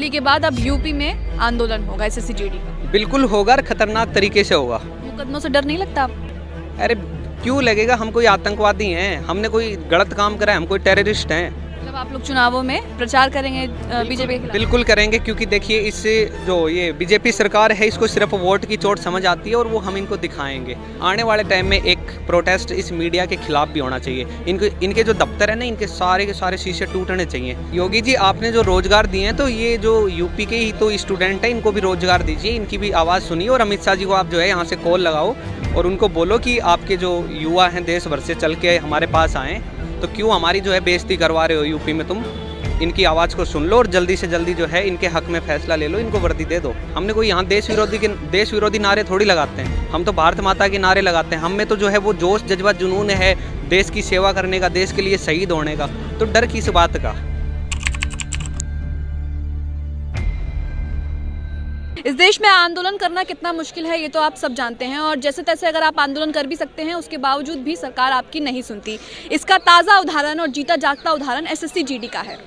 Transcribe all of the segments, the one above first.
दिल्ली के बाद अब यूपी में आंदोलन होगा एसएससी जीडी का। बिल्कुल होगा और खतरनाक तरीके से होगा। मुकदमों से डर नहीं लगता आपको? अरे क्यों लगेगा, हम कोई आतंकवादी हैं, हमने कोई गलत काम करा है, हम कोई टेररिस्ट हैं। मतलब आप लोग चुनावों में प्रचार करेंगे बीजेपी के खिलाफ? बिल्कुल करेंगे, क्योंकि देखिए इससे जो ये बीजेपी सरकार है इसको सिर्फ वोट की चोट समझ आती है और वो हम इनको दिखाएंगे। आने वाले टाइम में एक प्रोटेस्ट इस मीडिया के खिलाफ भी होना चाहिए। इनके जो दफ्तर है ना, इनके सारे के सारे शीशे टूटने चाहिए। योगी जी आपने जो रोजगार दिए हैं, तो ये जो यूपी के ही तो स्टूडेंट है, इनको भी रोजगार दीजिए, इनकी भी आवाज़ सुनिए। और अमित शाह जी को आप जो है यहाँ से कॉल लगाओ और उनको बोलो कि आपके जो युवा हैं देश भर से चल के हमारे पास आएँ, तो क्यों हमारी जो है बेइज्जती करवा रहे हो यूपी में तुम। इनकी आवाज़ को सुन लो और जल्दी से जल्दी जो है इनके हक में फैसला ले लो, इनको वर्दी दे दो। हमने कोई यहाँ देश विरोधी नारे थोड़ी लगाते हैं, हम तो भारत माता के नारे लगाते हैं। हम में तो जो है वो जोश जज्बा जुनून है देश की सेवा करने का, देश के लिए शहीद होने का, तो डर किस बात का। इस देश में आंदोलन करना कितना मुश्किल है ये तो आप सब जानते हैं, और जैसे तैसे अगर आप आंदोलन कर भी सकते हैं, उसके बावजूद भी सरकार आपकी नहीं सुनती। इसका ताज़ा उदाहरण और जीता जागता उदाहरण एसएससी जीडी का है।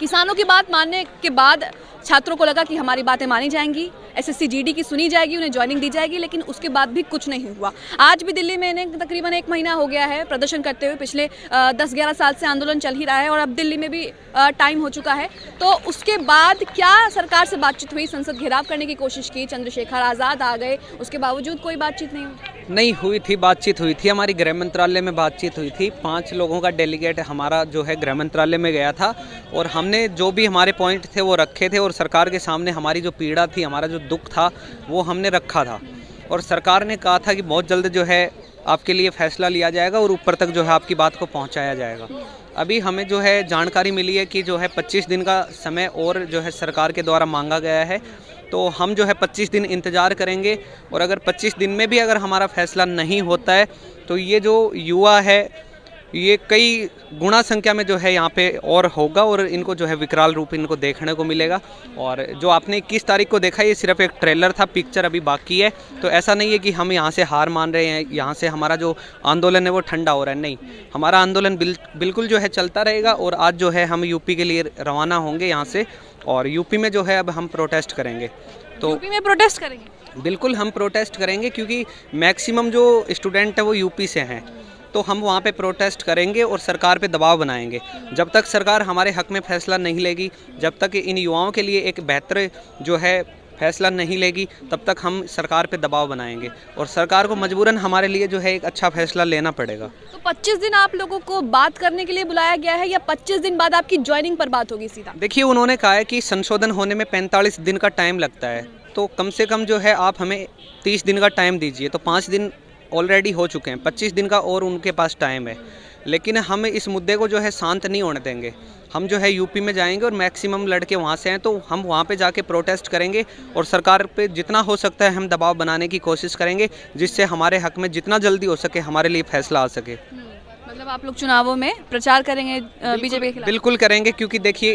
किसानों की बात मानने के बाद छात्रों को लगा कि हमारी बातें मानी जाएंगी, एसएससी जीडी की सुनी जाएगी, उन्हें ज्वाइनिंग दी जाएगी, लेकिन उसके बाद भी कुछ नहीं हुआ। आज भी दिल्ली में तकरीबन 1 महीना हो गया है प्रदर्शन करते हुए। पिछले 10-11 साल से आंदोलन चल ही रहा है और अब दिल्ली में भी टाइम हो चुका है। तो उसके बाद क्या सरकार से बातचीत हुई? संसद घेराव करने की कोशिश की, चंद्रशेखर आज़ाद आ गए, उसके बावजूद कोई बातचीत नहीं हुई थी। बातचीत हुई थी, हमारी गृह मंत्रालय में बातचीत हुई थी। 5 लोगों का डेलीगेट हमारा जो है गृह मंत्रालय में गया था और हमने जो भी हमारे पॉइंट थे वो रखे थे और सरकार के सामने हमारी जो पीड़ा थी, हमारा जो दुख था वो हमने रखा था। और सरकार ने कहा था कि बहुत जल्द जो है आपके लिए फैसला लिया जाएगा और ऊपर तक जो है आपकी बात को पहुंचाया जाएगा। अभी हमें जो है जानकारी मिली है कि जो है 25 दिन का समय और जो है सरकार के द्वारा मांगा गया है। तो हम जो है 25 दिन इंतज़ार करेंगे और अगर 25 दिन में भी अगर हमारा फैसला नहीं होता है तो ये जो युवा है ये कई गुना संख्या में जो है यहाँ पे और होगा और इनको जो है विकराल रूप इनको देखने को मिलेगा। और जो आपने 21 तारीख को देखा ये सिर्फ एक ट्रेलर था, पिक्चर अभी बाकी है। तो ऐसा नहीं है कि हम यहाँ से हार मान रहे हैं, यहाँ से हमारा जो आंदोलन है वो ठंडा हो रहा है, नहीं। हमारा आंदोलन बिल्कुल जो है चलता रहेगा और आज जो है हम यूपी के लिए रवाना होंगे यहाँ से और यूपी में जो है अब हम प्रोटेस्ट करेंगे। तो यूपी में प्रोटेस्ट करेंगे? बिल्कुल हम प्रोटेस्ट करेंगे, क्योंकि मैक्सिमम जो स्टूडेंट है वो यूपी से हैं। तो हम वहाँ पे प्रोटेस्ट करेंगे और सरकार पे दबाव बनाएंगे। जब तक सरकार हमारे हक में फैसला नहीं लेगी, जब तक इन युवाओं के लिए एक बेहतर जो है फैसला नहीं लेगी, तब तक हम सरकार पे दबाव बनाएंगे और सरकार को मजबूरन हमारे लिए जो है एक अच्छा फैसला लेना पड़ेगा। तो 25 दिन आप लोगों को बात करने के लिए बुलाया गया है या 25 दिन बाद आपकी ज्वाइनिंग पर बात होगी सीधा? देखिए उन्होंने कहा है कि संशोधन होने में 45 दिन का टाइम लगता है, तो कम से कम जो है आप हमें 30 दिन का टाइम दीजिए। तो 5 दिन ऑलरेडी हो चुके हैं, 25 दिन का और उनके पास टाइम है। लेकिन हम इस मुद्दे को जो है शांत नहीं होने देंगे। हम जो है यूपी में जाएंगे और मैक्सिमम लड़के वहाँ से हैं, तो हम वहाँ पे जाके प्रोटेस्ट करेंगे और सरकार पे जितना हो सकता है हम दबाव बनाने की कोशिश करेंगे, जिससे हमारे हक में जितना जल्दी हो सके हमारे लिए फैसला आ सके। मतलब आप लोग चुनावों में प्रचार करेंगे बीजेपी के खिलाफ? बिल्कुल करेंगे, क्योंकि देखिए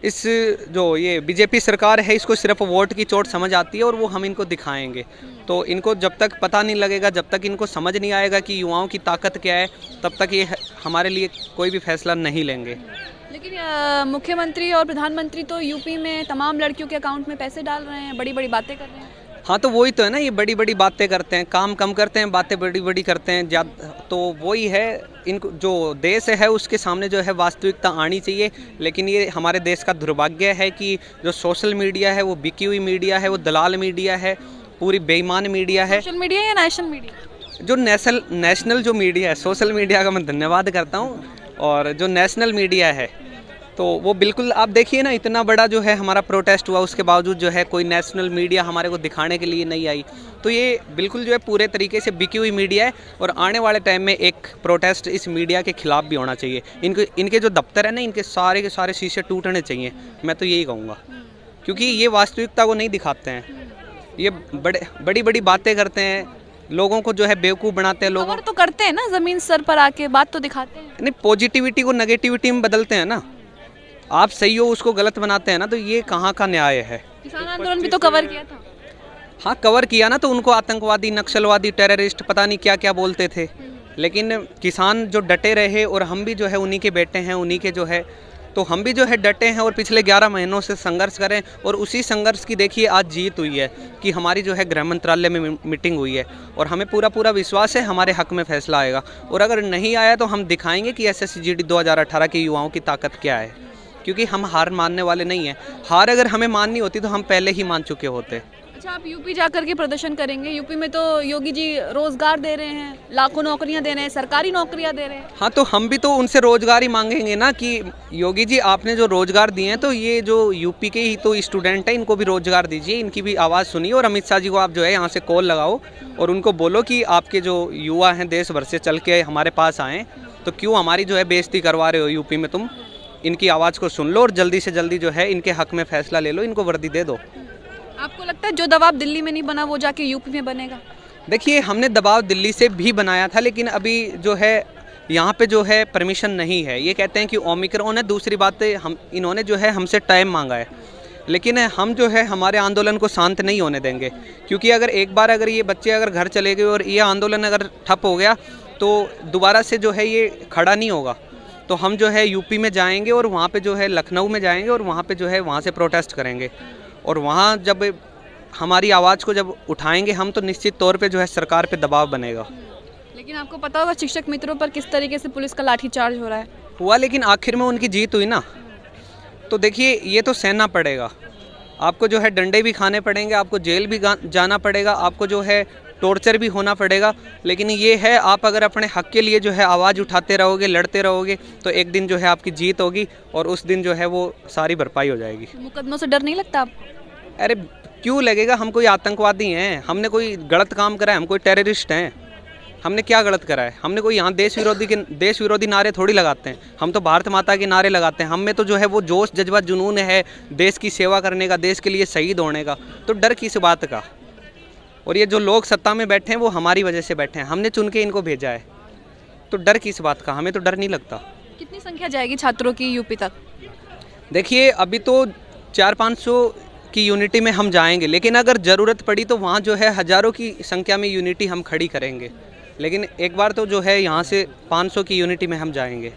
इस जो ये बीजेपी सरकार है इसको सिर्फ वोट की चोट समझ आती है और वो हम इनको दिखाएंगे। तो इनको जब तक पता नहीं लगेगा, जब तक इनको समझ नहीं आएगा कि युवाओं की ताकत क्या है, तब तक ये हमारे लिए कोई भी फैसला नहीं लेंगे। लेकिन मुख्यमंत्री और प्रधानमंत्री तो यूपी में तमाम लड़कियों के अकाउंट में पैसे डाल रहे हैं, बड़ी बड़ी बातें कर रहे हैं। हाँ तो वही तो है ना, ये बड़ी बड़ी बातें करते हैं, काम कम करते हैं, बातें बड़ी बड़ी करते हैं ज़्यादा। तो वही है, इनको जो देश है उसके सामने जो है वास्तविकता आनी चाहिए। लेकिन ये हमारे देश का दुर्भाग्य है कि जो सोशल मीडिया है वो बिकी हुई मीडिया है, वो दलाल मीडिया है, पूरी बेईमान मीडिया है। सोशल मीडिया या नेशनल मीडिया? जो नेशनल जो मीडिया है, सोशल मीडिया का मैं धन्यवाद करता हूँ, और जो नेशनल मीडिया है तो वो बिल्कुल आप देखिए ना, इतना बड़ा जो है हमारा प्रोटेस्ट हुआ, उसके बावजूद जो है कोई नेशनल मीडिया हमारे को दिखाने के लिए नहीं आई। तो ये बिल्कुल जो है पूरे तरीके से बिकी हुई मीडिया है और आने वाले टाइम में एक प्रोटेस्ट इस मीडिया के खिलाफ भी होना चाहिए। इनके जो दफ्तर है ना, इनके सारे के सारे शीशे टूटने चाहिए, मैं तो यही कहूँगा, क्योंकि ये वास्तविकता को नहीं दिखाते हैं। ये बड़ी बड़ी बातें करते हैं, लोगों को जो है बेवकूफ़ बनाते हैं। लोगों तो करते हैं ना, ज़मीन सर पर आके बात तो दिखाते हैं। नहीं, पॉजिटिविटी को नेगेटिविटी में बदलते हैं ना। आप सही हो उसको गलत बनाते हैं ना, तो ये कहाँ का न्याय है। किसान आंदोलन भी तो कवर किया था। हाँ कवर किया ना, तो उनको आतंकवादी, नक्सलवादी, टेररिस्ट पता नहीं क्या क्या बोलते थे। लेकिन किसान जो डटे रहे और हम भी जो है उन्हीं के बेटे हैं, उन्हीं के जो है तो हम भी जो है डटे हैं और पिछले 11 महीनों से संघर्ष करें, और उसी संघर्ष की देखिए आज जीत हुई है कि हमारी जो है गृह मंत्रालय में मीटिंग हुई है, और हमें पूरा विश्वास है हमारे हक में फैसला आएगा। और अगर नहीं आया तो हम दिखाएंगे कि SSCGD 2018 के युवाओं की ताकत क्या है, क्योंकि हम हार मानने वाले नहीं हैं। हार अगर हमें माननी होती तो हम पहले ही मान चुके होते। अच्छा, आप यूपी जाकर के प्रदर्शन करेंगे? यूपी में तो योगी जी रोजगार दे रहे हैं, लाखों नौकरियां दे रहे हैं, सरकारी नौकरियां दे रहे हैं। हाँ, तो हम भी तो उनसे रोजगार ही मांगेंगे ना कि योगी जी आपने जो रोजगार दिए हैं, तो ये जो यूपी के ही तो स्टूडेंट हैं, इनको भी रोजगार दीजिए, इनकी भी आवाज़ सुनिए। और अमित शाह जी को आप जो है यहाँ से कॉल लगाओ और उनको बोलो कि आपके जो युवा हैं देश भर से चल के हमारे पास आएँ, तो क्यों हमारी जो है बेइज्जती करवा रहे हो यूपी में तुम। इनकी आवाज़ को सुन लो और जल्दी से जल्दी जो है इनके हक में फैसला ले लो, इनको वर्दी दे दो। आपको लगता है जो दबाव दिल्ली में नहीं बना वो जाके यूपी में बनेगा? देखिए, हमने दबाव दिल्ली से भी बनाया था, लेकिन अभी जो है यहाँ पे जो है परमिशन नहीं है। ये कहते हैं कि ओमिक्रॉन है। दूसरी बात हम इन्होंने जो है हमसे टाइम मांगा है, लेकिन हम जो है हमारे आंदोलन को शांत नहीं होने देंगे, क्योंकि अगर एक बार अगर ये बच्चे अगर घर चले गए और ये आंदोलन अगर ठप हो गया तो दोबारा से जो है ये खड़ा नहीं होगा। तो हम जो है यूपी में जाएंगे और वहाँ पे जो है लखनऊ में जाएंगे और वहाँ पे जो है वहाँ से प्रोटेस्ट करेंगे, और वहाँ जब हमारी आवाज़ को जब उठाएंगे हम तो निश्चित तौर पे जो है सरकार पे दबाव बनेगा। लेकिन आपको पता होगा शिक्षक मित्रों पर किस तरीके से पुलिस का लाठीचार्ज हो रहा है। हुआ, लेकिन आखिर में उनकी जीत हुई ना। तो देखिए, ये तो सहना पड़ेगा, आपको जो है डंडे भी खाने पड़ेंगे, आपको जेल भी जाना पड़ेगा, आपको जो है टॉर्चर भी होना पड़ेगा। लेकिन ये है, आप अगर अपने हक के लिए जो है आवाज़ उठाते रहोगे, लड़ते रहोगे, तो एक दिन जो है आपकी जीत होगी और उस दिन जो है वो सारी भरपाई हो जाएगी। मुकदमों से डर नहीं लगता आपको? अरे क्यों लगेगा, हम कोई आतंकवादी हैं? हमने कोई गलत काम करा है? हम कोई टेररिस्ट हैं? हमने क्या गलत करा है? हमने कोई यहाँ देश विरोधी नारे थोड़ी लगाते हैं। हम तो भारत माता के नारे लगाते हैं। हम में तो जो है वो जोश जज्बा जुनून है देश की सेवा करने का, देश के लिए शहीद होने का। तो डर किस बात का? और ये जो लोग सत्ता में बैठे हैं वो हमारी वजह से बैठे हैं, हमने चुन के इनको भेजा है, तो डर किस बात का? हमें तो डर नहीं लगता। कितनी संख्या जाएगी छात्रों की यूपी तक? देखिए, अभी तो 400-500 की यूनिटी में हम जाएंगे, लेकिन अगर ज़रूरत पड़ी तो वहाँ जो है हज़ारों की संख्या में यूनिटी हम खड़ी करेंगे। लेकिन एक बार तो जो है यहाँ से 500 की यूनिटी में हम जाएंगे।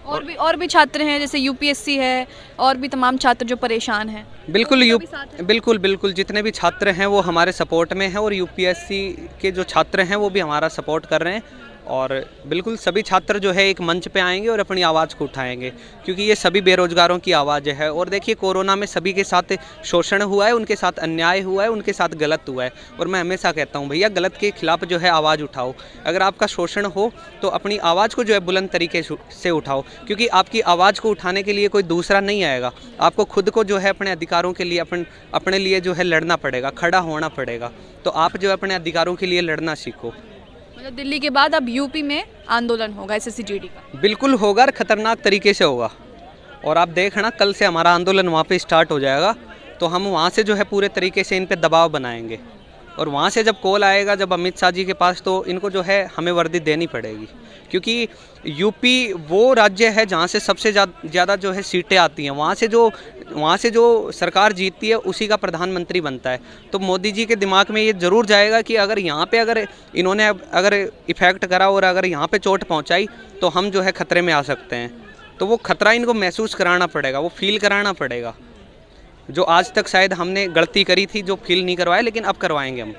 और भी छात्र हैं, जैसे UPSC है, और भी तमाम छात्र जो परेशान हैं। बिल्कुल जितने भी छात्र हैं वो हमारे सपोर्ट में हैं, और UPSC के जो छात्र हैं वो भी हमारा सपोर्ट कर रहे हैं। और बिल्कुल सभी छात्र जो है एक मंच पे आएंगे और अपनी आवाज़ को उठाएंगे, क्योंकि ये सभी बेरोजगारों की आवाज़ है। और देखिए, कोरोना में सभी के साथ शोषण हुआ है, उनके साथ अन्याय हुआ है, उनके साथ गलत हुआ है। और मैं हमेशा कहता हूँ, भैया गलत के खिलाफ जो है आवाज़ उठाओ। अगर आपका शोषण हो तो अपनी आवाज़ को जो है बुलंद तरीके से उठाओ, क्योंकि आपकी आवाज़ को उठाने के लिए कोई दूसरा नहीं आएगा। आपको खुद को जो है अपने अधिकारों के लिए अपने लिए जो है लड़ना पड़ेगा, खड़ा होना पड़ेगा। तो आप जो है अपने अधिकारों के लिए लड़ना सीखो। मतलब दिल्ली के बाद अब यूपी में आंदोलन होगा SSCGD का? बिल्कुल होगा, और ख़तरनाक तरीके से होगा। और आप देखना, कल से हमारा आंदोलन वहाँ पे स्टार्ट हो जाएगा, तो हम वहाँ से जो है पूरे तरीके से इन पे दबाव बनाएंगे। और वहाँ से जब कॉल आएगा, जब अमित शाह जी के पास, तो इनको जो है हमें वर्दी देनी पड़ेगी, क्योंकि यूपी वो राज्य है जहाँ से सबसे ज़्यादा जो है सीटें आती हैं। वहाँ से जो सरकार जीतती है उसी का प्रधानमंत्री बनता है। तो मोदी जी के दिमाग में ये ज़रूर जाएगा कि अगर यहाँ पे अगर इन्होंने अगर इफ़ेक्ट करा और अगर यहाँ पे चोट पहुँचाई तो हम जो है ख़तरे में आ सकते हैं। तो वो खतरा इनको महसूस कराना पड़ेगा, वो फील कराना पड़ेगा, जो आज तक शायद हमने गलती करी थी, जो फील नहीं करवाया, लेकिन अब करवाएंगे हम।